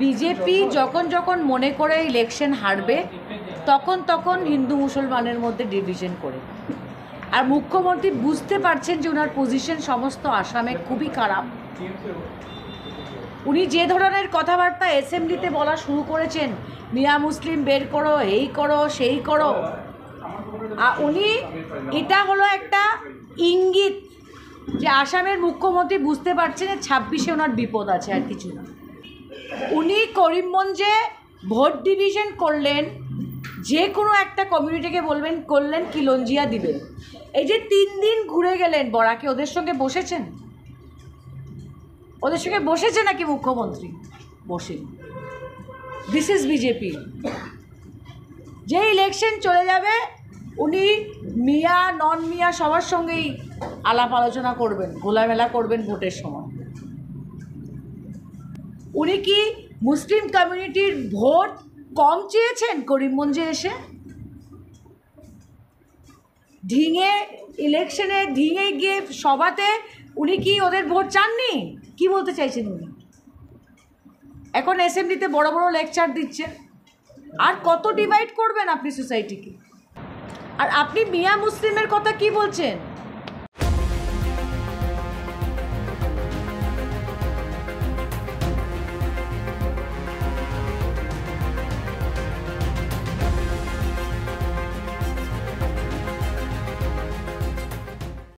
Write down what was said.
BJP যখন যখন মনে করে ইলেকশন হারবে তখন তখন হিন্দু মুসলমানের মধ্যে ডিভিশন করে। আর মুখ্যমন্ত্রী বুঝতে পারছেন যে ওনার পজিশন সমস্ত আসামে খুবই খারাপ। উনি যে ধরনের কথাবার্তা অ্যাসেম্বলিতে বলা শুরু করেছেন, মিয়া মুসলিম বের করো, এই করো, সেই করো, উনি এটা হলো একটা ইঙ্গিত যে আসামের মুখ্যমন্ত্রী বুঝতে পারছেন 26-এ ওনার বিপদ আছে, আর কিছু না। উনি করিমগঞ্জে ভোট ডিভিশন করলেন, যে কোনো একটা কমিউনিটিকে বলবেন করলেন কিলঞ্জিয়া দিবেন। এই যে 3 দিন ঘুরে গেলেন বরাকে, ওদের সঙ্গে বসেছেন? ওদের সঙ্গে বসেছে নাকি মুখ্যমন্ত্রী? বসেন। This is BJP. যে ইলেকশন চলে যাবে উনি মিয়া নন মিয়া সবার সঙ্গেই আলাপ আলোচনা করবেন, ঘোলামেলা করবেন ভোটের সময়। উনি কি মুসলিম কমিউনিটির ভোট কম চেয়েছেন করিমগঞ্জে এসে? ঢিঙে ইলেকশনে ঢিঙে গিয়ে সভাতে উনি কি ওদের ভোট চাননি? কি বলতে চাইছেন উনি? এখন অ্যাসেম্বলিতে বড় বড় লেকচার দিচ্ছেন। আর কত ডিভাইড করবেন আপনি সোসাইটিকে? আর আপনি মিয়া মুসলিমের কথা কি বলছেন?